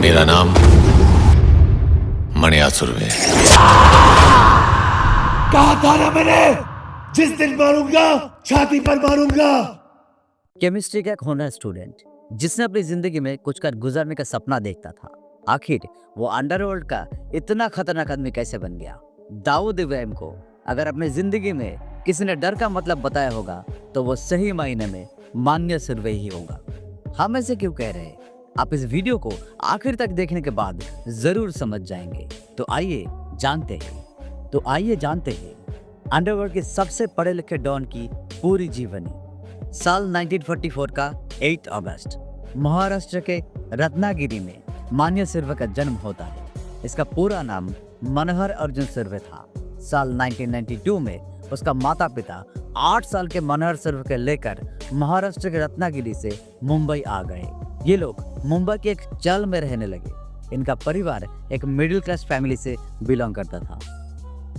मेरा नाम मणिया सुर्वे। कहा था ना मैंने, जिस दिन मारूंगा छाती पर मारूंगा। केमिस्ट्री का एक होनर स्टूडेंट जिसने अपनी जिंदगी में कुछ कर गुजरने का सपना देखता था, आखिर वो अंडरवर्ल्ड का इतना खतरनाक आदमी कैसे बन गया। दाऊद इब्राहिम को अगर अपनी जिंदगी में किसी ने डर का मतलब बताया होगा तो वो सही मायने में मान्य सुर्वे ही होगा। हम ऐसे क्यों कह रहे हैं, आप इस वीडियो को आखिर तक देखने के बाद जरूर समझ जाएंगे। तो आइए जानते हैं अंडरवर्ल्ड के सबसे पढ़े लिखे डॉन की पूरी जीवनी। साल 1944 का 8 अगस्त महाराष्ट्र के रत्नागिरी में मान्य सुर्वे का जन्म होता है। इसका पूरा नाम मनोहर अर्जुन सुर्वे था। साल 1992 में उसका माता पिता 8 साल के मनोहर सुर्वे को लेकर महाराष्ट्र के रत्नागिरी से मुंबई आ गए। ये लोग मुंबई के एक चाल में रहने लगे। इनका परिवार एक मिडिल क्लास फैमिली से बिलोंग करता था।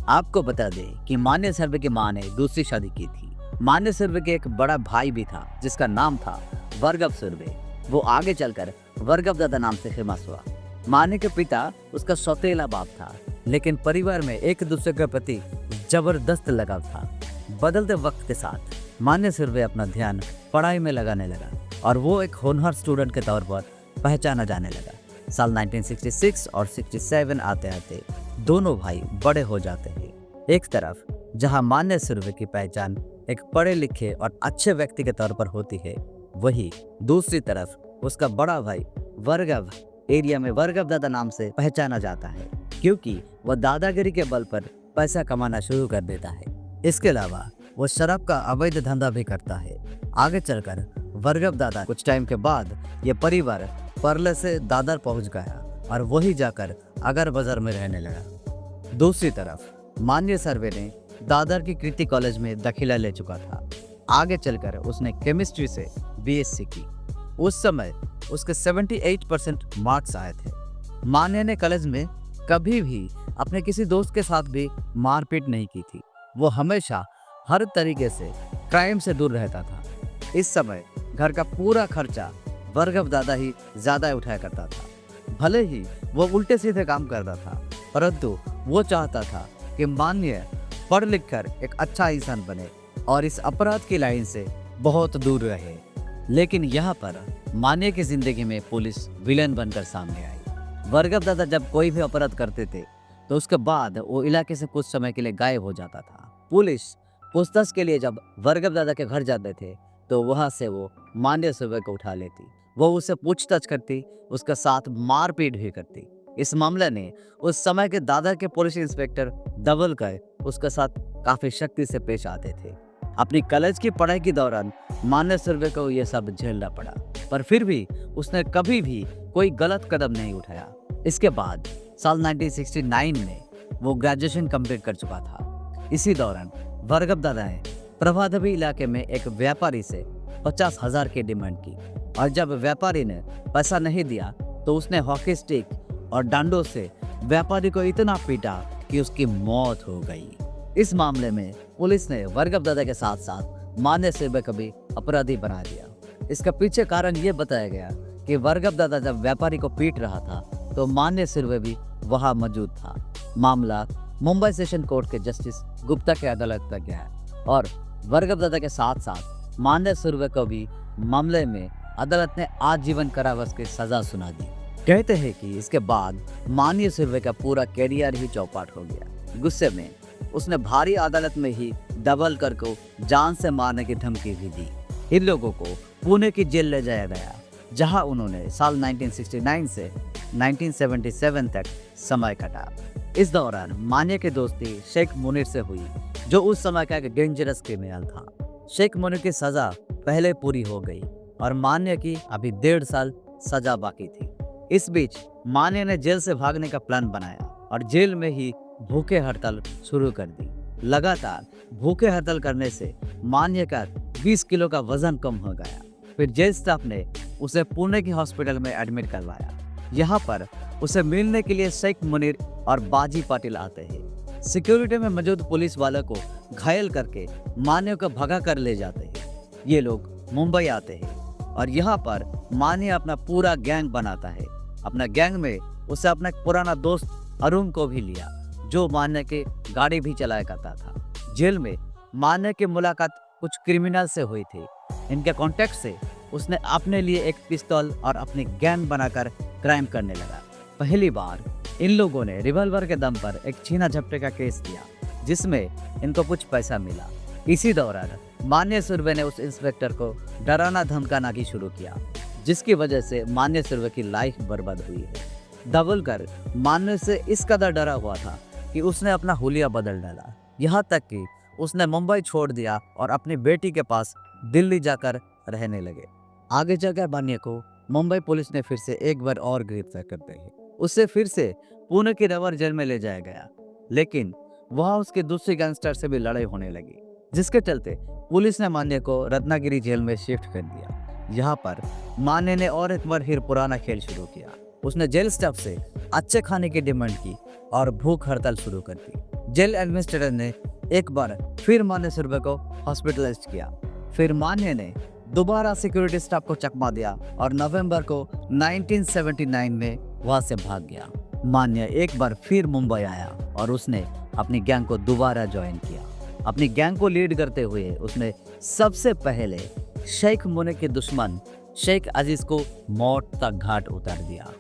आपको बता दें कि मान्य सुर्वे की मां ने दूसरी शादी की थी। मान्य सुर्वे के एक बड़ा भाई भी था जिसका नाम था वर्गव सुर्वे। वो आगे चलकर वर्गव दादा नाम से फेमस हुआ। मान्य के पिता उसका सौतेला बाप था, लेकिन परिवार में एक दूसरे के प्रति जबरदस्त लगाव था। बदलते वक्त के साथ मान्य सुर्वे अपना ध्यान पढ़ाई में लगाने लगा और वो एक होनहार स्टूडेंट के तौर पर पहचाना जाने लगा। साल 1966 और 67 आते आते दोनों भाई बड़े हो जाते हैं। एक तरफ जहां मान्य सुर्वे की पहचान एक पढ़े लिखे और अच्छे व्यक्ति के तौर पर होती है, वही दूसरी तरफ उसका बड़ा भाई वर्गव एरिया में वर्गव दादा नाम से पहचाना जाता है, क्योंकि वह दादागिरी के बल पर पैसा कमाना शुरू कर देता है। इसके अलावा वो शराब का अवैध धंधा भी करता है। आगे चलकर वर्गव दादा कुछ टाइम के बाद ये परिवार परले से दादर पहुंच गया और वही जाकर अगर बाजार में रहने लगा। दूसरी तरफ मान्य सुर्वे ने दादर की कृति कॉलेज में दाखिला ले चुका था। आगे चलकर उसने केमिस्ट्री से बीएससी की। उस समय उसके 78% मार्क्स आए थे। मान्य ने कॉलेज में कभी भी अपने किसी दोस्त के साथ भी मारपीट नहीं की थी। वो हमेशा हर तरीके से क्राइम से दूर रहता था। इस समय घर का पूरा खर्चा वर्गव दादा ही ज्यादा उठाया करता था। भले ही वो उल्टे सीधे काम करता था, परंतु वो चाहता था कि मान्य पढ़ लिख कर एक अच्छा इंसान बने और इस अपराध की लाइन से बहुत दूर रहे। लेकिन यहाँ पर मान्य की जिंदगी में पुलिस विलेन बनकर सामने आई। वर्गव दादा जब कोई भी अपराध करते थे तो उसके बाद वो इलाके से कुछ समय के लिए गायब हो जाता था। पुलिस पूछताछ के लिए जब वर्गव दादा के घर जाते थे तो वहां से वो मान्य सुर्वे को उठा लेती। वो उससे पूछताछ करती, उसके साथ मारपीट भी करती। इस मामले ने उस समय के दादर के पुलिस इंस्पेक्टर दवलकर उसके साथ काफी सख्ती से पेश आते थे। अपनी कॉलेज की पढ़ाई के दौरान मान्य सुर्वे को यह सब झेलना पड़ा, पर फिर भी उसने कभी भी कोई गलत कदम नहीं उठाया। इसके बाद साल 1969 में वो ग्रेजुएशन कंप्लीट कर चुका था। इसी दौरान वर्गव दादा ने प्रभादेवी इलाके में एक व्यापारी से 50,000 की डिमांड की और जब व्यापारी ने पैसा नहीं दिया तो उसने हॉकी स्टिक और डांडों से व्यापारी को इतना पीटा कि उसकी मौत हो गई। इस मामले में पुलिस ने वर्गव दादा के साथ साथ मान्य सुर्वे को भी अपराधी बना दिया। इसका पीछे कारण ये बताया गया कि वर्गव दादा जब व्यापारी को पीट रहा था तो मान्य सुर्वे भी वहां मौजूद था। मामला मुंबई सेशन कोर्ट के जस्टिस गुप्ता के अदालत तक गया और वर्गव दादा के साथ साथ मान्य सुर्वे को भी मामले में अदालत ने आजीवन कारावास की सजा सुना दी। कहते हैं कि इसके बाद मान्य सुर्वे का पूरा कैरियर ही चौपट हो गया। गुस्से में उसने भारी अदालत में ही दवलकर को जान से मारने की धमकी भी दी। इन लोगों को पुणे की जेल ले जाया गया, जहां उन्होंने साल 1969 से 1977 तक समय काटा। इस दौरान मान्य की दोस्ती शेख मुनीर से हुई, जो उस समय का एक डेंजरस क्रिमिनल था। शेख मुनीर की सजा पहले पूरी हो गई और मान्य की अभी 1.5 साल सजा बाकी थी। इस बीच मान्य ने जेल से भागने का प्लान बनाया और जेल में ही भूखे हड़ताल शुरू कर दी। लगातार भूखे हड़ताल करने से मान्य का 20 किलो का वजन कम हो गया। फिर जेल स्टाफ ने उसे पुणे की हॉस्पिटल में एडमिट करवाया। यहाँ पर उसे मिलने के लिए शेख मुनीर और बाजी पाटिल आते हैं। सिक्योरिटी में मौजूद पुलिस वालों को घायल करके मान्य को भगा कर ले जाते हैं। ये लोग मुंबई आते हैं और यहाँ पर मान्य अपना पूरा गैंग बनाता है। अपना गैंग में उसे अपना एक पुराना दोस्त अरुण को भी लिया, जो मान्य के गाड़ी भी चलाया करता था। जेल में मान्य की मुलाकात कुछ क्रिमिनल से हुई थी। इनके कॉन्टेक्ट से उसने अपने लिए एक पिस्तौल और अपनी गैंग बनाकर क्राइम करने लगा। पहली बार इन लोगों ने रिवॉल्वर के दम पर एक छीना झपटे का केस किया, जिसमें इनको कुछ पैसा मिला। इसी दौरान मान्य सुर्वे ने उस इंस्पेक्टर को डराना धमकाना की शुरू किया, जिसकी वजह से मान्य सुर्वे की लाइफ बर्बाद हुई है। दावोलकर मान्य से इस कदर डरा हुआ था कि उसने अपना हुलिया बदल डाला, यहाँ तक कि उसने मुंबई छोड़ दिया और अपनी बेटी के पास दिल्ली जाकर रहने लगे। आगे जाकर मान्य को मुंबई पुलिस ने फिर से एक बार और गिरफ्तार करते ही उसे फिर से पुणे की रवर जेल में ले जाया गया, लेकिन वहां उसके दूसरे गैंगस्टर से भी लड़ाई होने लगी, जिसके चलते पुलिस ने मान्य को रत्नागिरी जेल में शिफ्ट कर दिया। यहाँ पर मान्य ने और एक बार फिर पुराना खेल शुरू किया। उसने जेल स्टाफ से अच्छे खाने की डिमांड की और भूख हड़ताल शुरू कर दी। जेल एडमिनिस्ट्रेटर ने एक बार फिर मान्य सुर्वे को हॉस्पिटलाइज किया। फिर मान्य ने दोबारा सिक्योरिटी स्टाफ को चकमा दिया और नवंबर को 1979 में वहां से भाग गया। मान्य एक बार फिर मुंबई आया और उसने अपनी गैंग को दोबारा ज्वाइन किया। अपनी गैंग को लीड करते हुए उसने सबसे पहले शेख मुने के दुश्मन शेख अजीज को मौत तक घाट उतार दिया।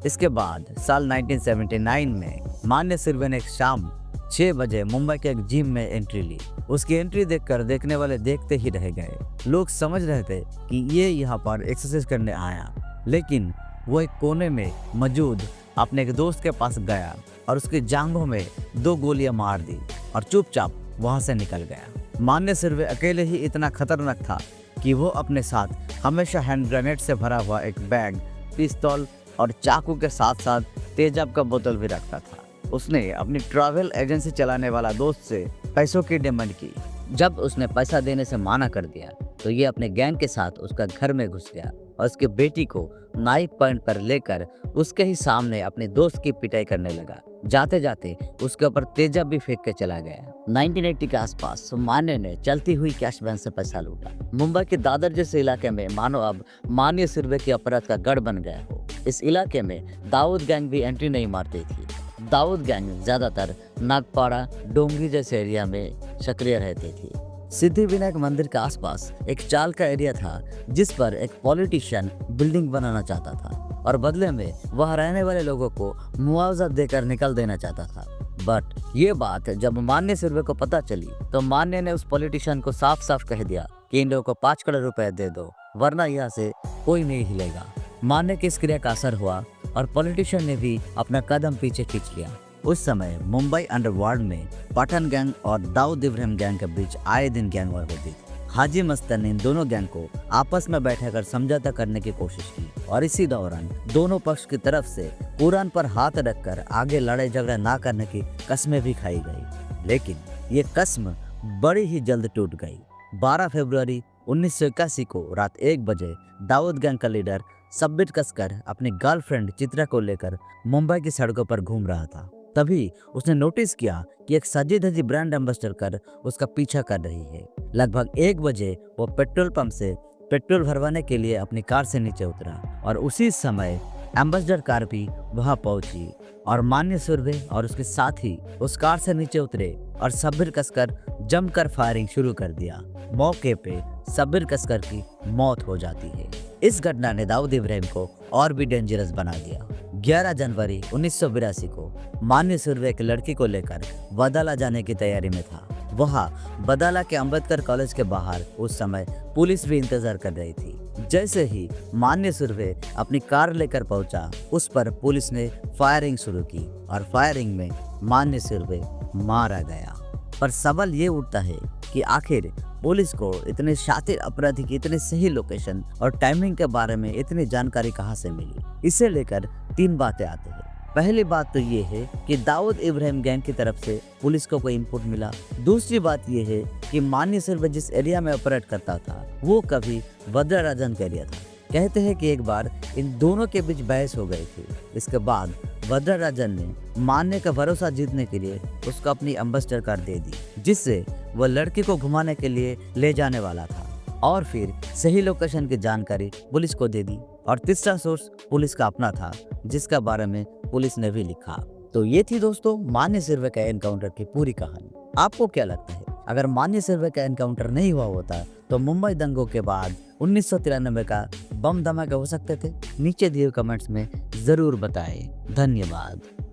इसके बाद साल 1979 में मान्य सुर्वे ने एक शाम 6 बजे मुंबई के एक जिम में एंट्री ली। उसकी एंट्री देखकर देखने वाले देखते ही रह गए। लोग समझ रहे थे कि ये यहाँ पर एक्सरसाइज करने आया, लेकिन वो एक कोने में मौजूद अपने एक दोस्त के पास गया और उसकी जांघों में 2 गोलियां मार दी और चुपचाप वहां से निकल गया। मान्य सुर्वे अकेले ही इतना खतरनाक था कि वो अपने साथ हमेशा हैंड ग्रेनेड से भरा हुआ एक बैग, पिस्तौल और चाकू के साथ साथ तेजाब का बोतल भी रखता था। उसने अपनी ट्रैवल एजेंसी चलाने वाला दोस्त से पैसों की डिमांड की। जब उसने पैसा देने से माना कर दिया तो ये अपने गैंग के साथ उसका घर में घुस गया और उसकी बेटी को नाइफ पॉइंट पर लेकर उसके ही सामने अपने दोस्त की पिटाई करने लगा। जाते जाते उसके ऊपर तेजाब भी फेंक के चला गया। 1980 के आसपास मान्य ने चलती हुई कैश वैन से पैसा लूटा। मुंबई के दादर जैसे इलाके में मानो अब मान्य सुर्वे के अपराध का गढ़ बन गया हो। इस इलाके में दाऊद गैंग भी एंट्री नहीं मारती थी। दाऊद गैंग ज्यादातर नागपाड़ा, डोंगरी जैसे एरिया में सक्रिय रहती थी। सिद्धि विनायक मंदिर के आसपास एक चाल का एरिया था, जिस पर एक पॉलिटिशियन बिल्डिंग बनाना चाहता था और बदले में वह रहने वाले लोगों को मुआवजा देकर निकल देना चाहता था। बट ये बात जब मान्य सुर्वे को पता चली तो मान्य ने उस पॉलिटिशियन को साफ साफ कह दिया कि इन लोगों को 5 करोड़ रुपए दे दो, वरना यहाँ से कोई नहीं हिलेगा। मान्य की इस क्रिया का असर हुआ और पॉलिटिशियन ने भी अपना कदम पीछे खींच लिया। उस समय मुंबई अंडरवर्ल्ड में पठान गैंग और दाऊद इब्राहिम गैंग के बीच आए दिन गैंग वॉर होती थी। हाजी मस्तान ने इन दोनों गैंग को आपस में बैठकर समझौता करने की कोशिश की और इसी दौरान दोनों पक्ष की तरफ से कुरान पर हाथ रखकर आगे लड़ाई झगड़ा ना करने की कस्में भी खाई गई, लेकिन ये कस्म बड़ी ही जल्द टूट गई। 12 फरवरी 1981 को रात 1 बजे दाऊद गैंग का लीडर सब्बिर कसकर अपनी गर्लफ्रेंड चित्रा को लेकर मुंबई की सड़कों पर घूम रहा था। तभी उसने नोटिस किया कि एक सजी धजी ब्रांड एम्बेसडर कर उसका पीछा कर रही है। लगभग 1 बजे वो पेट्रोल पंप से पेट्रोल भरवाने के लिए अपनी कार से नीचे उतरा और उसी समय एम्बेसडर कार भी वहां पहुंची और मान्य सुर्वे और उसके साथी उस कार से नीचे उतरे और सब्बिर कसकर जमकर फायरिंग शुरू कर दिया। मौके पे सब्बिर कसकर की मौत हो जाती है। इस घटना ने दाऊद इब्राहिम को और भी डेंजरस बना दिया। 11 जनवरी 1982 को मान्य सुर्वे एक लड़की को लेकर बदाला जाने की तैयारी में था। वहां बदाला के अंबेडकर कॉलेज के बाहर उस समय पुलिस भी इंतजार कर रही थी। जैसे ही मान्य सुर्वे अपनी कार लेकर पहुंचा, उस पर पुलिस ने फायरिंग शुरू की और फायरिंग में मान्य सुर्वे मारा गया। पर सवाल ये उठता है कि आखिर पुलिस को इतने शातिर अपराधी की इतने सही लोकेशन और टाइमिंग के बारे में इतनी जानकारी कहां से मिली। इसे लेकर 3 बातें आती हैं। पहली बात तो ये है कि दाऊद इब्राहिम गैंग की तरफ से पुलिस को कोई इनपुट मिला। दूसरी बात ये है कि मान्य सुर्वे जिस एरिया में ऑपरेट करता था वो कभी वज्रराजन का एरिया था। कहते हैं कि एक बार इन दोनों के बीच बहस हो गई थी। इसके बाद वज्रराजन ने मान्य का भरोसा जीतने के लिए उसको अपनी एम्बेसडर कार दे दी, जिससे वह लड़की को घुमाने के लिए ले जाने वाला था और फिर सही लोकेशन की जानकारी पुलिस को दे दी। और तीसरा सोर्स पुलिस का अपना था, जिसका बारे में पुलिस ने भी लिखा। तो ये थी दोस्तों मान्य सिर्वे का एनकाउंटर की पूरी कहानी। आपको क्या लगता है, अगर मान्य सिर्वे का एनकाउंटर नहीं हुआ होता तो मुंबई दंगों के बाद 1993 का बम धमाके हो सकते थे? नीचे दिए कमेंट्स में जरूर बताएं। धन्यवाद।